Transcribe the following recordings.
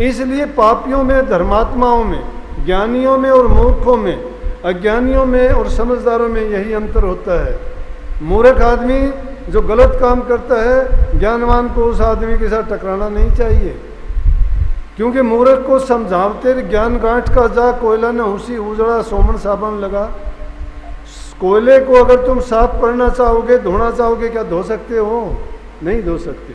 इसलिए पापियों में, धर्मात्माओं में, ज्ञानियों में और मूर्खों में, अज्ञानियों में और समझदारों में यही अंतर होता है। मूर्ख आदमी जो गलत काम करता है, ज्ञानवान को उस आदमी के साथ टकराना नहीं चाहिए, क्योंकि मूर्ख को समझावते ज्ञान गांठ का जा, कोयला ने हुसी उजड़ा, सोमन साबन लगा। कोयले को अगर तुम साफ करना चाहोगे, धोना चाहोगे, क्या धो सकते हो? नहीं धो सकते,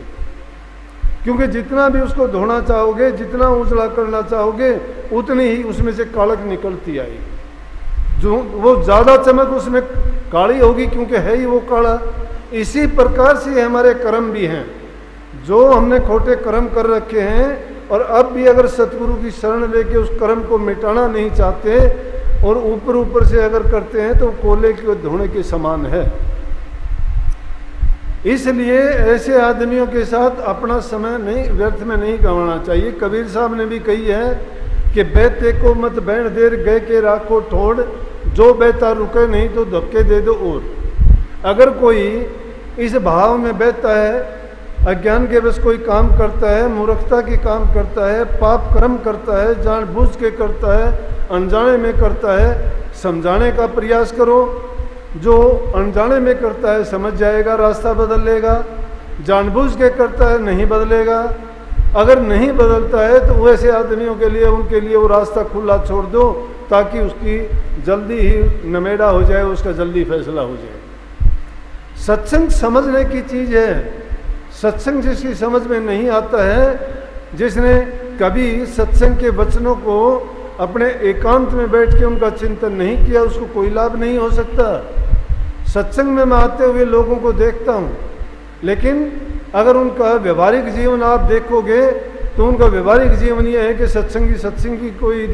क्योंकि जितना भी उसको धोना चाहोगे, जितना उजला करना चाहोगे, उतनी ही उसमें से कालक निकलती आएगी। जो वो ज़्यादा चमक उसमें काली होगी, क्योंकि है ही वो काला। इसी प्रकार से हमारे कर्म भी हैं। जो हमने खोटे कर्म कर रखे हैं और अब भी अगर सतगुरु की शरण लेके उस कर्म को मिटाना नहीं चाहते और ऊपर ऊपर से अगर करते हैं, तो कोयले के धोने के समान है। इसलिए ऐसे आदमियों के साथ अपना समय नहीं, व्यर्थ में नहीं गंवाना चाहिए। कबीर साहब ने भी कही है कि बहते को मत बैठ देर, गए के राखो ठोड़, जो बहता रुके नहीं तो धक्के दे दो। और अगर कोई इस भाव में बहता है, अज्ञान के बस कोई काम करता है, मूर्खता की काम करता है, पाप कर्म करता है, जानबूझ के करता है, अनजाने में करता है, समझाने का प्रयास करो। जो अनजाने में करता है समझ जाएगा, रास्ता बदल लेगा। जानबूझ के करता है नहीं बदलेगा। अगर नहीं बदलता है तो वैसे आदमियों के लिए, उनके लिए वो रास्ता खुला छोड़ दो, ताकि उसकी जल्दी ही नमेड़ा हो जाए, उसका जल्दी फैसला हो जाए। सत्संग समझने की चीज़ है। सत्संग जिसकी समझ में नहीं आता है, जिसने कभी सत्संग के वचनों को अपने एकांत में बैठ के उनका चिंतन नहीं किया, उसको कोई लाभ नहीं हो सकता। सत्संग में मैं आते हुए लोगों को देखता हूँ, लेकिन अगर उनका व्यवहारिक जीवन आप देखोगे तो उनका व्यवहारिक जीवन यह है कि सत्संगी कोई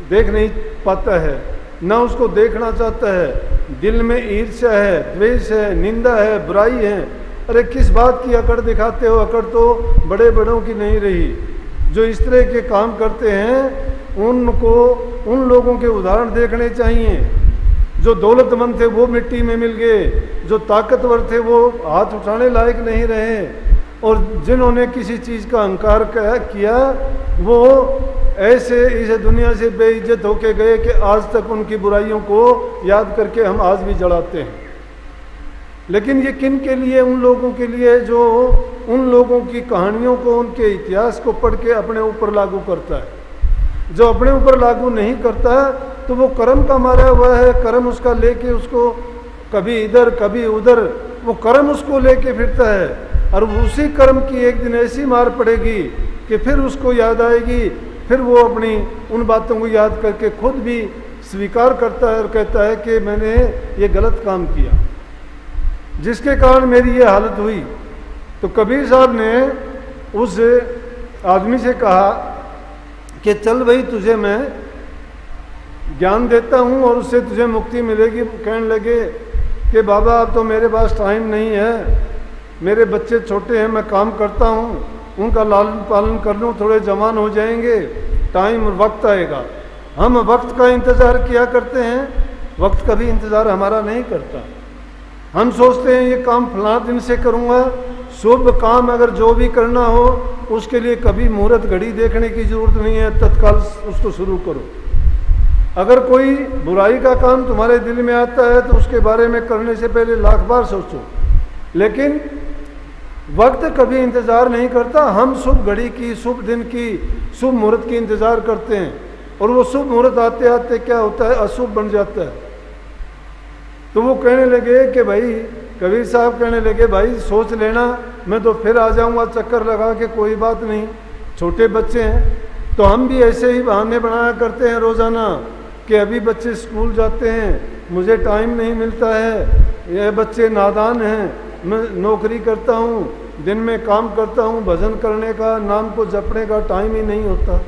देख नहीं पाता है, ना उसको देखना चाहता है। दिल में ईर्ष्या है, द्वेष है, निंदा है, बुराई है। अरे किस बात की अकड़ दिखाते हो? अकड़ तो बड़े बड़ों की नहीं रही। जो इस तरह के काम करते हैं उनको, उन लोगों के उदाहरण देखने चाहिए। जो दौलतमंद थे वो मिट्टी में मिल गए, जो ताकतवर थे वो हाथ उठाने लायक नहीं रहे, और जिन्होंने किसी चीज़ का अहंकार किया वो ऐसे इस दुनिया से बेइज्जत होके गए कि आज तक उनकी बुराइयों को याद करके हम आज भी जलाते हैं। लेकिन ये किन के लिए? उन लोगों के लिए जो उन लोगों की कहानियों को, उनके इतिहास को पढ़ के अपने ऊपर लागू करता है। जो अपने ऊपर लागू नहीं करता तो वो कर्म का मारा हुआ है। कर्म उसका लेके उसको कभी इधर कभी उधर, वो कर्म उसको लेके फिरता है, और उसी कर्म की एक दिन ऐसी मार पड़ेगी कि फिर उसको याद आएगी, फिर वो अपनी उन बातों को याद करके खुद भी स्वीकार करता है और कहता है कि मैंने ये गलत काम किया, जिसके कारण मेरी ये हालत हुई। तो कबीर साहब ने उस आदमी से कहा कि चल भाई, तुझे मैं ज्ञान देता हूँ और उससे तुझे मुक्ति मिलेगी। कहने लगे कि बाबा अब तो मेरे पास टाइम नहीं है, मेरे बच्चे छोटे हैं, मैं काम करता हूँ, उनका लालन पालन कर लूँ, थोड़े जवान हो जाएंगे, टाइम और वक्त आएगा। हम वक्त का इंतज़ार किया करते हैं, वक्त कभी इंतज़ार हमारा नहीं करता। हम सोचते हैं ये काम फलां दिन से करूँगा। शुभ काम अगर जो भी करना हो उसके लिए कभी मुहूर्त घड़ी देखने की जरूरत नहीं है, तत्काल उसको शुरू करो। अगर कोई बुराई का काम तुम्हारे दिल में आता है तो उसके बारे में करने से पहले लाख बार सोचो। लेकिन वक्त कभी इंतज़ार नहीं करता। हम शुभ घड़ी की, शुभ दिन की, शुभ मुहूर्त की इंतज़ार करते हैं, और वो शुभ मुहूर्त आते आते क्या होता है, अशुभ बन जाता है। तो वो कहने लगे कि भाई, कबीर साहब कहने लगे भाई सोच लेना, मैं तो फिर आ जाऊंगा चक्कर लगा के, कोई बात नहीं, छोटे बच्चे हैं। तो हम भी ऐसे ही बहाने बनाया करते हैं रोज़ाना कि अभी बच्चे स्कूल जाते हैं, मुझे टाइम नहीं मिलता है, ये बच्चे नादान हैं, मैं नौकरी करता हूँ, दिन में काम करता हूँ, भजन करने का, नाम को जपने का टाइम ही नहीं होता।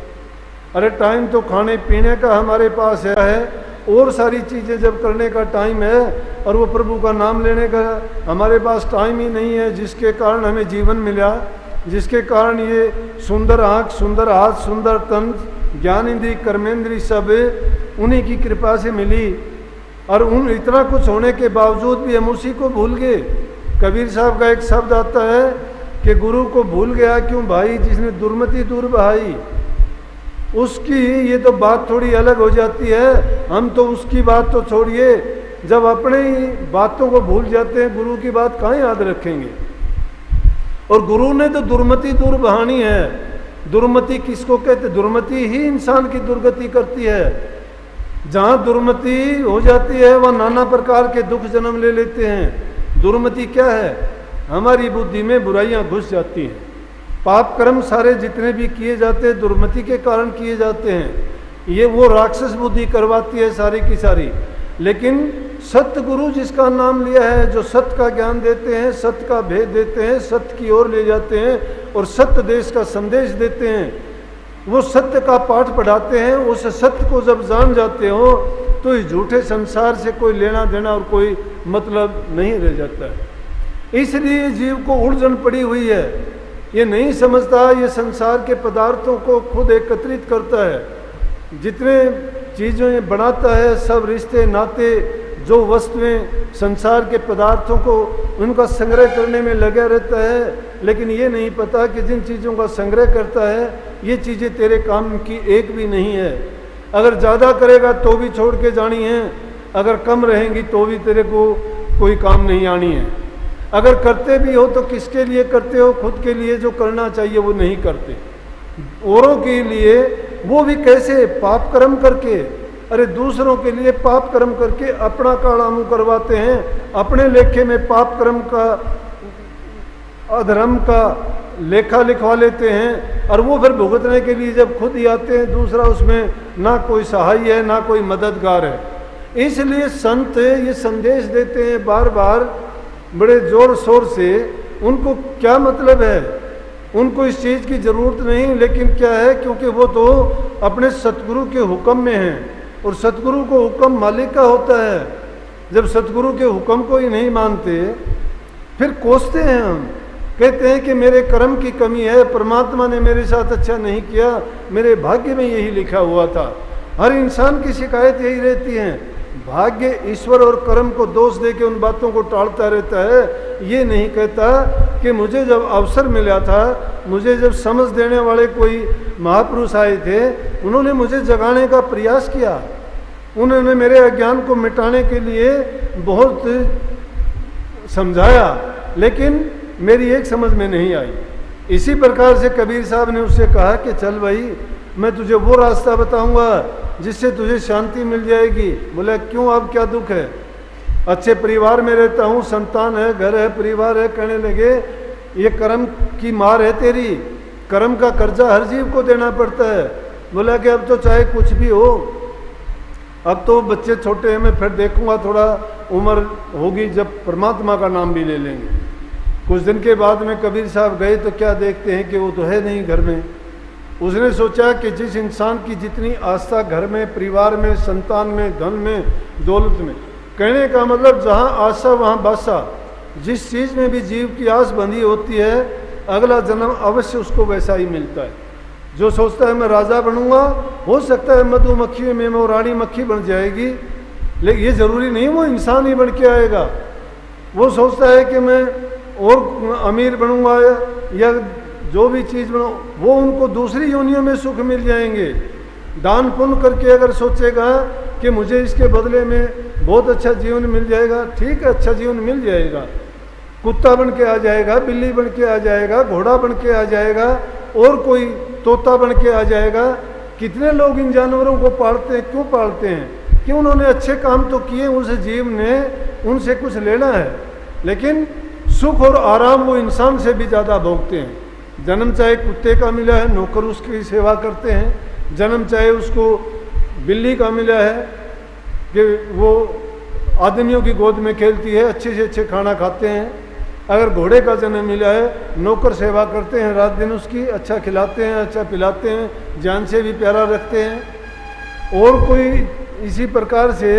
अरे टाइम तो खाने पीने का हमारे पास है, और सारी चीज़ें जब करने का टाइम है, और वो प्रभु का नाम लेने का हमारे पास टाइम ही नहीं है, जिसके कारण हमें जीवन मिला, जिसके कारण ये सुंदर आँख, सुंदर हाथ, सुंदर तन, ज्ञान इंद्री, कर्मेंद्री सब उन्हीं की कृपा से मिली। और उन इतना कुछ होने के बावजूद भी हम उसी को भूल गए। कबीर साहब का एक शब्द आता है कि गुरु को भूल गया क्यों भाई जिसने दुर्मति दूर बहाई, उसकी ये तो बात थोड़ी अलग हो जाती है। हम तो उसकी बात तो छोड़िए, जब अपने ही बातों को भूल जाते हैं गुरु की बात कहाँ याद रखेंगे। और गुरु ने तो दुर्मति दूर बहानी है। दुर्मति किसको कहते? दुर्मति ही इंसान की दुर्गति करती है। जहाँ दुर्मति हो जाती है वह नाना प्रकार के दुख जन्म ले लेते हैं। दुर्मति क्या है? हमारी बुद्धि में बुराइयां घुस जाती हैं। पाप कर्म सारे जितने भी किए जाते हैं दुर्मति के कारण किए जाते हैं। ये वो राक्षस बुद्धि करवाती है सारी की सारी। लेकिन सत्य गुरु जिसका नाम लिया है, जो सत्य का ज्ञान देते हैं, सत्य का भेद देते हैं, सत्य की ओर ले जाते हैं और सत्य देश का संदेश देते हैं, वो सत्य का पाठ पढ़ाते हैं। उस सत्य को जब जान जाते हो तो इस झूठे संसार से कोई लेना देना और कोई मतलब नहीं रह जाता है। इसलिए जीव को उलझन पड़ी हुई है, ये नहीं समझता ये संसार के पदार्थों को खुद एकत्रित करता है, जितने चीज़ें बनाता है, सब रिश्ते नाते जो वस्तुएं संसार के पदार्थों को उनका संग्रह करने में लगा रहता है। लेकिन ये नहीं पता कि जिन चीज़ों का संग्रह करता है ये चीज़ें तेरे काम की एक भी नहीं है। अगर ज़्यादा करेगा तो भी छोड़ के जानी है, अगर कम रहेंगी तो भी तेरे को कोई काम नहीं आनी है। अगर करते भी हो तो किसके लिए करते हो? खुद के लिए। जो करना चाहिए वो नहीं करते, औरों के लिए, वो भी कैसे? पाप कर्म करके। अरे दूसरों के लिए पाप कर्म करके अपना काड़ा मुंह करवाते हैं, अपने लेखे में पाप कर्म का, अधर्म का लेखा लिखवा लेते हैं और वो फिर भुगतने के लिए जब खुद ही आते हैं, दूसरा उसमें ना कोई सहाय है ना कोई मददगार है। इसलिए संत ये संदेश देते हैं बार बार बड़े जोर शोर से। उनको क्या मतलब है? उनको इस चीज़ की ज़रूरत नहीं, लेकिन क्या है, क्योंकि वो तो अपने सतगुरु के हुक्म में हैं और सतगुरु को हुक्म मालिक का होता है। जब सतगुरु के हुक्म को ही नहीं मानते फिर कोसते हैं हम, कहते हैं कि मेरे कर्म की कमी है, परमात्मा ने मेरे साथ अच्छा नहीं किया, मेरे भाग्य में यही लिखा हुआ था। हर इंसान की शिकायत यही रहती है, भाग्य, ईश्वर और कर्म को दोष दे के उन बातों को टालता रहता है। ये नहीं कहता कि मुझे जब अवसर मिला था, मुझे जब समझ देने वाले कोई महापुरुष आए थे, उन्होंने मुझे जगाने का प्रयास किया, उन्होंने मेरे अज्ञान को मिटाने के लिए बहुत समझाया, लेकिन मेरी एक समझ में नहीं आई। इसी प्रकार से कबीर साहब ने उससे कहा कि चल भाई, मैं तुझे वो रास्ता बताऊंगा जिससे तुझे शांति मिल जाएगी। बोला क्यों, अब क्या दुख है? अच्छे परिवार में रहता हूँ, संतान है, घर है, परिवार है। कहने लगे ये कर्म की मार है तेरी, कर्म का कर्जा हर जीव को देना पड़ता है। बोला कि अब तो चाहे कुछ भी हो, अब तो बच्चे छोटे हैं, मैं फिर देखूंगा, थोड़ा उम्र होगी जब परमात्मा का नाम भी ले लेंगे। कुछ दिन के बाद में कबीर साहब गए तो क्या देखते हैं कि वो तो है नहीं घर में। उसने सोचा कि जिस इंसान की जितनी आस्था घर में, परिवार में, संतान में, धन में, दौलत में, कहने का मतलब जहाँ आशा वहाँ बासा। जिस चीज़ में भी जीव की आस बंधी होती है, अगला जन्म अवश्य उसको वैसा ही मिलता है। जो सोचता है मैं राजा बनूंगा, हो सकता है मधुमक्खी में वो रानी मक्खी बन जाएगी, लेकिन ये जरूरी नहीं वो इंसान ही बन के आएगा। वो सोचता है कि मैं और अमीर बनूंगा या जो भी चीज़ बनाऊँ, वो उनको दूसरी योनियों में सुख मिल जाएंगे। दान पुण्य करके अगर सोचेगा कि मुझे इसके बदले में बहुत अच्छा जीवन मिल जाएगा, ठीक है, अच्छा जीवन मिल जाएगा। कुत्ता बन के आ जाएगा, बिल्ली बन के आ जाएगा, घोड़ा बन के आ जाएगा, और कोई तोता बन के आ जाएगा। कितने लोग इन जानवरों को पालते हैं, क्यों पालते हैं? कि उन्होंने अच्छे काम तो किए, उस जीव ने उनसे कुछ लेना है, लेकिन सुख और आराम वो इंसान से भी ज़्यादा भोगते हैं। जन्म चाहे कुत्ते का मिला है, नौकर उसकी सेवा करते हैं। जन्म चाहे उसको बिल्ली का मिला है कि वो आदमियों की गोद में खेलती है, अच्छे से अच्छे खाना खाते हैं। अगर घोड़े का जन्म मिला है, नौकर सेवा करते हैं, रात दिन उसकी अच्छा खिलाते हैं, अच्छा पिलाते हैं, जान से भी प्यारा रखते हैं। और कोई इसी प्रकार से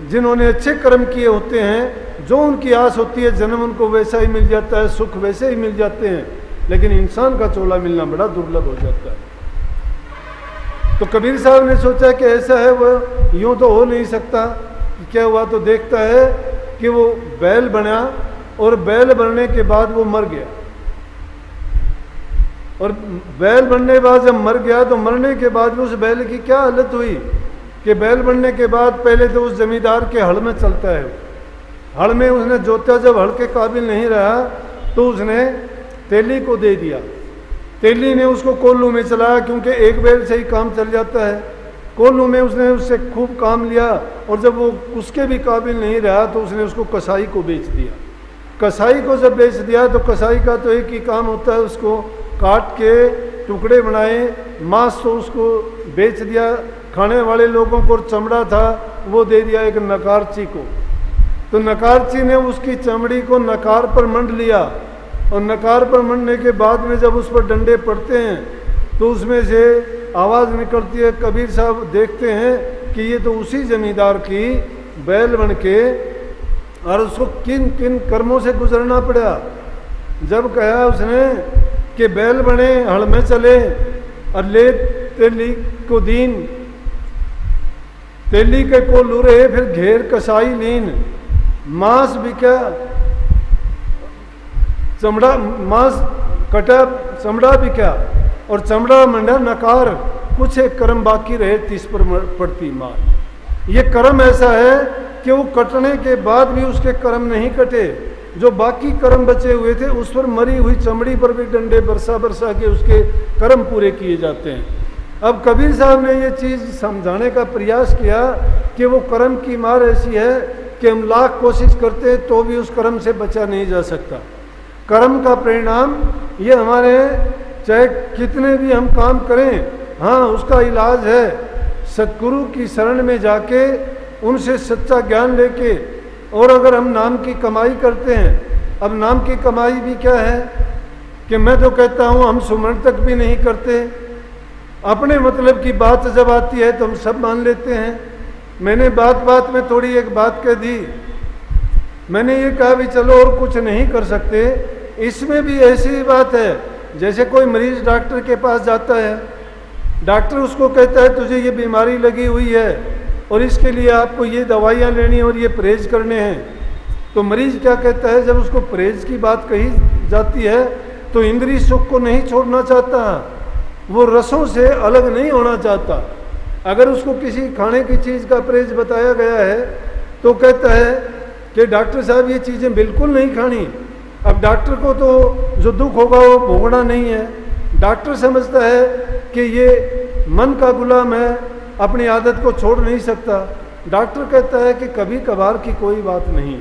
जिन्होंने अच्छे कर्म किए होते हैं, जो उनकी आस होती है जन्म उनको वैसा ही मिल जाता है, सुख वैसे ही मिल जाते हैं, लेकिन इंसान का चोला मिलना बड़ा दुर्लभ हो जाता है। तो कबीर साहब ने सोचा कि ऐसा है, वो यूँ तो हो नहीं सकता। क्या हुआ, तो देखता है कि वो बैल बना और बैल बनने के बाद वो मर गया। और बैल बनने के बाद जब मर गया तो मरने के बाद भी उस बैल की क्या हालत हुई कि बैल बनने के बाद पहले तो उस जमींदार के हल में चलता है, हल में उसने जोता, जब हल के काबिल नहीं रहा तो उसने तेली को दे दिया। तेली ने उसको कोल्लू में चलाया, क्योंकि एक बैल से ही काम चल जाता है। कोल्लू में उसने उससे खूब काम लिया, और जब वो उसके भी काबिल नहीं रहा तो उसने उसको कसाई को बेच दिया। कसाई को जब बेच दिया तो कसाई का तो एक ही काम होता है, उसको काट के टुकड़े बनाए, मांस तो उसको बेच दिया खाने वाले लोगों को, चमड़ा था वो दे दिया एक नकारची को। तो नकारची ने उसकी चमड़ी को नकार पर मंड लिया, और नकार पर मंडने के बाद में जब उस पर डंडे पड़ते हैं तो उसमें से आवाज़ निकलती है। कबीर साहब देखते हैं कि ये तो उसी जमींदार की बैल बन के, और उसको किन किन कर्मों से गुजरना पड़ा। जब कहा उसने कि बैल बने, हल में चले, और ले तेली को दीन, तेली के को लुरे, फिर घेर कसाई लीन, मांस बिका, चमड़ा मांस कटा, चमड़ा बिका, और चमड़ा मंडा नकार, कुछ एक कर्म बाकी रहे 30 पर पड़ती मार। ये कर्म ऐसा है कि वो कटने के बाद भी उसके कर्म नहीं कटे, जो बाकी कर्म बचे हुए थे उस पर मरी हुई चमड़ी पर भी डंडे बरसा बरसा के उसके कर्म पूरे किए जाते हैं। अब कबीर साहब ने ये चीज़ समझाने का प्रयास किया कि वो कर्म की मार ऐसी है कि हम लाख कोशिश करते हैं तो भी उस कर्म से बचा नहीं जा सकता। कर्म का परिणाम ये हमारे, चाहे कितने भी हम काम करें, हाँ उसका इलाज है सतगुरु की शरण में जाके उनसे सच्चा ज्ञान लेके। और अगर हम नाम की कमाई करते हैं, अब नाम की कमाई भी क्या है कि मैं तो कहता हूँ हम सुमरण तक भी नहीं करते, अपने मतलब की बात जब आती है तो हम सब मान लेते हैं। मैंने बात बात में थोड़ी एक बात कह दी, मैंने ये कहा भी चलो और कुछ नहीं कर सकते। इसमें भी ऐसी ही बात है, जैसे कोई मरीज डॉक्टर के पास जाता है, डॉक्टर उसको कहता है तुझे ये बीमारी लगी हुई है और इसके लिए आपको ये दवाइयाँ लेनी और ये परहेज करने हैं। तो मरीज क्या कहता है, जब उसको परहेज की बात कही जाती है तो इंद्रिय सुख को नहीं छोड़ना चाहता, वो रसों से अलग नहीं होना चाहता। अगर उसको किसी खाने की चीज़ का परहेज बताया गया है तो कहता है कि डॉक्टर साहब ये चीज़ें बिल्कुल नहीं खानी। अब डॉक्टर को तो जो दुख होगा वो भोगना नहीं है, डॉक्टर समझता है कि ये मन का गुलाम है, अपनी आदत को छोड़ नहीं सकता। डॉक्टर कहता है कि कभी कभार की कोई बात नहीं।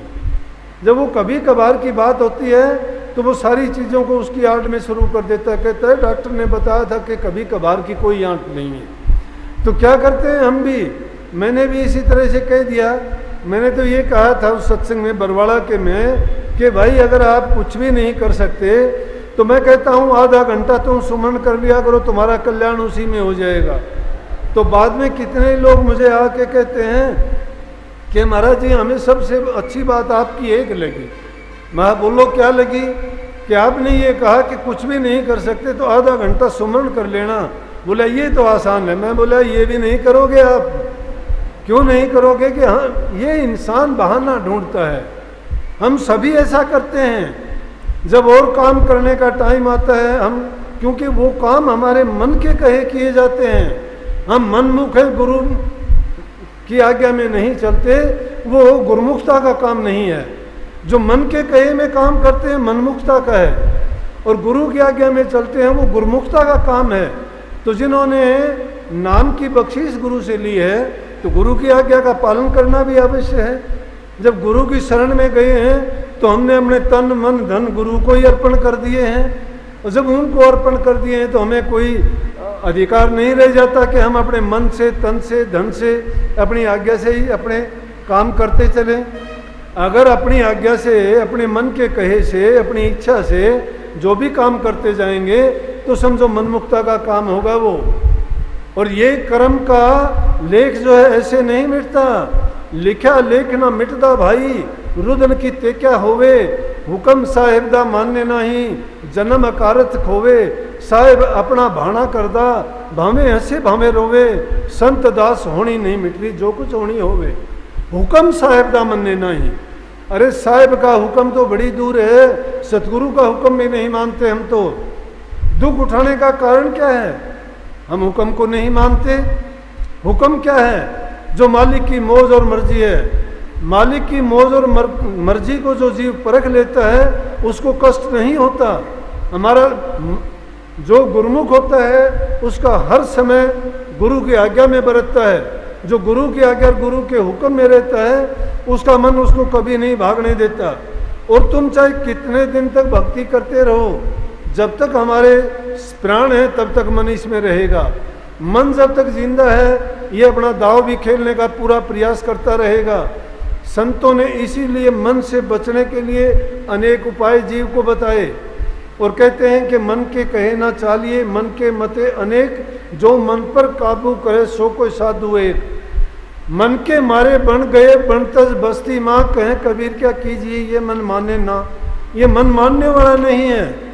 जब वो कभी कभार की बात होती है तो वो सारी चीज़ों को उसकी आड़ में शुरू कर देता है, कहता है डॉक्टर ने बताया था कि कभी कभार की कोई आंट नहीं है। तो क्या करते हैं हम भी, मैंने भी इसी तरह से कह दिया। मैंने तो ये कहा था उस सत्संग में बरवाड़ा के में कि भाई अगर आप कुछ भी नहीं कर सकते तो मैं कहता हूँ आधा घंटा तुम सुमन कर लिया करो, तुम्हारा कल्याण उसी में हो जाएगा। तो बाद में कितने लोग मुझे आके कहते हैं कि महाराज जी हमें सबसे अच्छी बात आपकी एक लगी। मैं बोलो क्या लगी, कि आपने ये कहा कि कुछ भी नहीं कर सकते तो आधा घंटा सुमन कर लेना। बोला ये तो आसान है। मैं बोला ये भी नहीं करोगे आप, क्यों नहीं करोगे कि हाँ ये इंसान बहाना ढूंढता है, हम सभी ऐसा करते हैं। जब और काम करने का टाइम आता है हम, क्योंकि वो काम हमारे मन के कहे किए जाते हैं, हम मनमुख है, गुरु की आज्ञा में नहीं चलते, वो गुरुमुखता का काम नहीं है। जो मन के कहे में काम करते हैं मनमुखता का है, और गुरु की आज्ञा में चलते हैं वो गुरुमुखता का काम है। तो जिन्होंने नाम की बख्शीश गुरु से ली है तो गुरु की आज्ञा का पालन करना भी अवश्य है। जब गुरु की शरण में गए हैं तो हमने अपने तन मन धन गुरु को ही अर्पण कर दिए हैं, और जब उनको अर्पण कर दिए हैं तो हमें कोई अधिकार नहीं रह जाता कि हम अपने मन से, तन से, धन से, अपनी आज्ञा से ही अपने काम करते चलें। अगर अपनी आज्ञा से, अपने मन के कहे से, अपनी इच्छा से जो भी काम करते जाएंगे तो समझो मनमुक्ता का काम होगा वो। और ये कर्म का लेख जो है ऐसे नहीं मिटता, लिखा लेख ना मिटदा भाई, रुदन की ते क्या होवे, हुक्म साहेब दा मानने नहीं, जन्म अकारथ खोवे, साहेब अपना भाना करदा, भावे हंसे भावे रोवे, संत दास होनी नहीं मिटती जो कुछ होनी होवे, हुक्म साहेब दा मानने नहीं। अरे साहेब का हुक्म तो बड़ी दूर है, सतगुरु का हुक्म भी नहीं मानते हम तो। दुख उठाने का कारण क्या है? हम हुक्म को नहीं मानते। हुक्म क्या है? जो मालिक की मौज और मर्जी है। मालिक की मौज और मर्जी को जो जीव परख लेता है उसको कष्ट नहीं होता। हमारा जो गुरुमुख होता है उसका हर समय गुरु की आज्ञा में बरतता है। जो गुरु की आज्ञा और गुरु के हुक्म में रहता है उसका मन उसको कभी नहीं भागने देता। और तुम चाहे कितने दिन तक भक्ति करते रहो, जब तक हमारे प्राण है तब तक मन इसमें रहेगा। मन जब तक जिंदा है ये अपना दाव भी खेलने का पूरा प्रयास करता रहेगा। संतों ने इसीलिए मन से बचने के लिए अनेक उपाय जीव को बताए और कहते हैं कि मन के कहे ना चालिए, मन के मते अनेक, जो मन पर काबू करे सो कोई साधु एक। मन के मारे बन गए बनतज बस्ती माँ, कहें कबीर क्या कीजिए ये मन माने ना। ये मन मानने वाला नहीं है।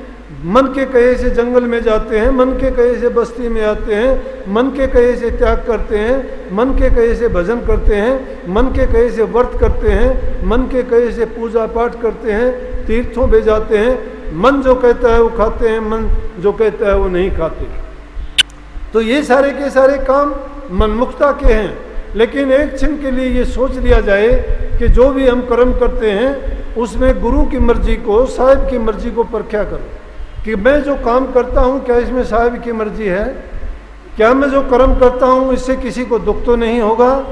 मन के कहे से जंगल में जाते हैं, मन के कहे से बस्ती में आते हैं, मन के कहे से त्याग करते हैं, मन के कहे से भजन करते हैं, मन के कहे से व्रत करते हैं, मन के कहे से पूजा पाठ करते हैं, तीर्थों में जाते हैं। मन जो कहता है वो खाते हैं, मन जो कहता है वो नहीं खाते। तो ये सारे के सारे काम मनमुखता के हैं। लेकिन एक क्षण के लिए ये सोच लिया जाए कि जो भी हम कर्म करते हैं उसमें गुरु की मर्जी को, साहिब की मर्जी को परख्या करो कि मैं जो काम करता हूँ क्या इसमें साहिब की मर्जी है? क्या मैं जो कर्म करता हूँ इससे किसी को दुख तो नहीं होगा?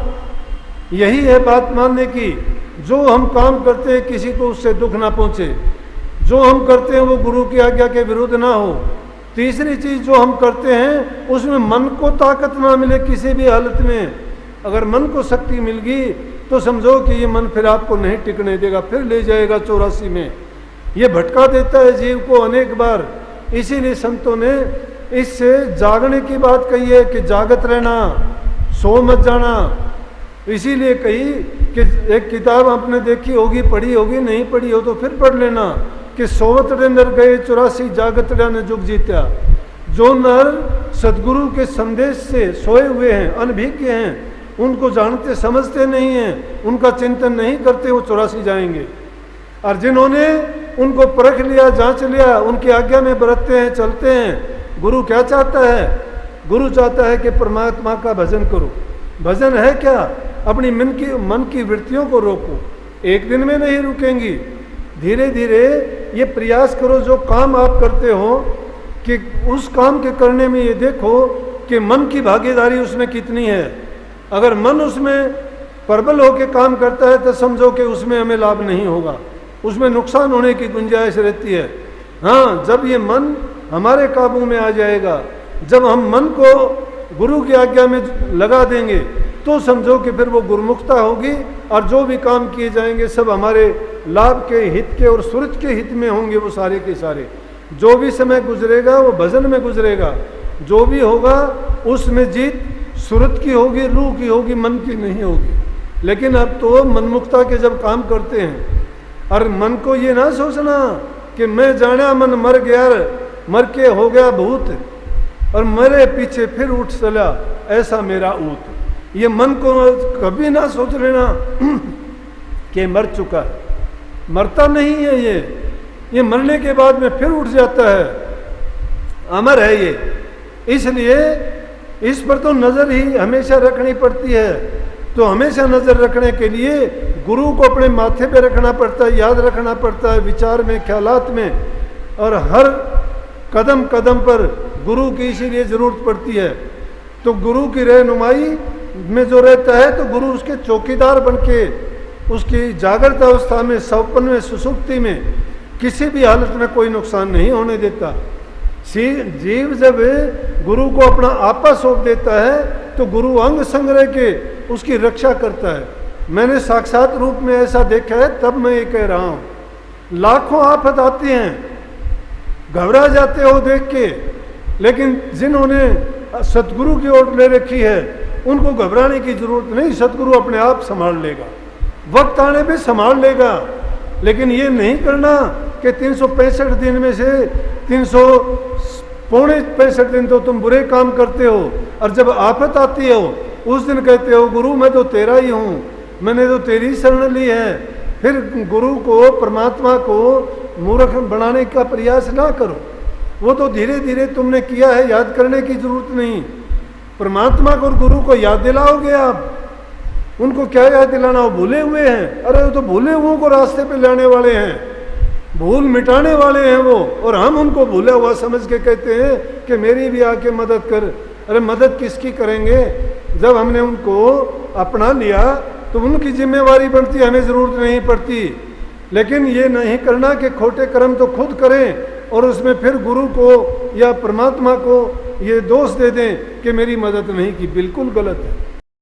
यही है बात मानने की। जो हम काम करते हैं किसी को उससे दुख ना पहुँचे, जो हम करते हैं वो गुरु की आज्ञा के विरुद्ध ना हो। तीसरी चीज़ जो हम करते हैं उसमें मन को ताकत ना मिले किसी भी हालत में। अगर मन को शक्ति मिल गई तो समझो कि ये मन फिर आपको नहीं टिकने देगा, फिर ले जाएगा 84 में। ये भटका देता है जीव को अनेक बार। इसीलिए संतों ने इससे जागने की बात कही है कि जागत रहना, सो मत जाना। इसीलिए कही कि एक किताब आपने देखी होगी, पढ़ी होगी, नहीं पढ़ी हो तो फिर पढ़ लेना कि सोवत अंदर गए 84 जागत ने जुग जीत्या। जो नर सदगुरु के संदेश से सोए हुए हैं, अनभिज्ञ हैं, उनको जानते समझते नहीं हैं, उनका चिंतन नहीं करते, वो 84 जाएंगे। और जिन्होंने उनको परख लिया, जांच लिया, उनकी आज्ञा में बरतते हैं, चलते हैं। गुरु क्या चाहता है? गुरु चाहता है कि परमात्मा का भजन करो। भजन है क्या? अपनी मन की वृत्तियों को रोको। एक दिन में नहीं रुकेंगी, धीरे धीरे ये प्रयास करो। जो काम आप करते हो कि उस काम के करने में ये देखो कि मन की भागीदारी उसमें कितनी है। अगर मन उसमें प्रबल होकर काम करता है तो समझो कि उसमें हमें लाभ नहीं होगा, उसमें नुकसान होने की गुंजाइश रहती है। हाँ, जब ये मन हमारे काबू में आ जाएगा, जब हम मन को गुरु की आज्ञा में लगा देंगे तो समझो कि फिर वो गुरुमुखता होगी और जो भी काम किए जाएंगे सब हमारे लाभ के, हित के और सुरत के हित में होंगे। वो सारे के सारे जो भी समय गुजरेगा वो भजन में गुजरेगा। जो भी होगा उसमें जीत सुरत की होगी, रूह की होगी, मन की नहीं होगी। लेकिन अब तो मनमुक्ता के जब काम करते हैं और मन को ये ना सोचना कि मैं जाना मन मर गया, मर के हो गया भूत और मेरे पीछे फिर उठ चला ऐसा मेरा ऊत। ये मन को कभी ना सोच लेना कि मर चुका है। मरता नहीं है ये मरने के बाद में फिर उठ जाता है, अमर है ये। इसलिए इस पर तो नज़र ही हमेशा रखनी पड़ती है। तो हमेशा नज़र रखने के लिए गुरु को अपने माथे पे रखना पड़ता है, याद रखना पड़ता है, विचार में, ख्यालात में, और हर कदम कदम पर गुरु की इसीलिए ज़रूरत पड़ती है। तो गुरु की रहनुमाई में जो रहता है तो गुरु उसके चौकीदार बन के उसकी जागृत अवस्था में, सपन में, सुसुप्ति में किसी भी हालत में कोई नुकसान नहीं होने देता। जीव जब गुरु को अपना आपा सौंप देता है तो गुरु अंग संग्रह के उसकी रक्षा करता है। मैंने साक्षात रूप में ऐसा देखा है, तब मैं ये कह रहा हूँ। लाखों आफत आती हैं, घबरा जाते हो देख के, लेकिन जिन्होंने सतगुरु की ओर ले रखी है उनको घबराने की जरूरत नहीं। सतगुरु अपने आप संभाल लेगा, वक्त आने पे संभाल लेगा। लेकिन ये नहीं करना कि 365 दिन में से 365 दिन तो तुम बुरे काम करते हो और जब आफत आती हो उस दिन कहते हो गुरु मैं तो तेरा ही हूँ, मैंने तो तेरी शरण ली है। फिर गुरु को, परमात्मा को मूर्ख बनाने का प्रयास ना करो। वो तो धीरे धीरे तुमने किया है, याद करने की जरूरत नहीं। परमात्मा को और गुरु को याद दिलाओगे आप, उनको क्या याद दिलाना, वो भूले हुए हैं। अरे वो तो भूले हुओं को रास्ते पे लाने वाले हैं, भूल मिटाने वाले हैं वो, और हम उनको भूला हुआ समझ के कहते हैं कि मेरी भी आके मदद कर। अरे मदद किसकी करेंगे? जब हमने उनको अपना लिया तो उनकी जिम्मेवारी बनती, हमें जरूरत नहीं पड़ती। लेकिन ये नहीं करना कि खोटे कर्म तो खुद करें और उसमें फिर गुरु को या परमात्मा को ये दोष दे दें कि मेरी मदद नहीं की। बिल्कुल गलत है।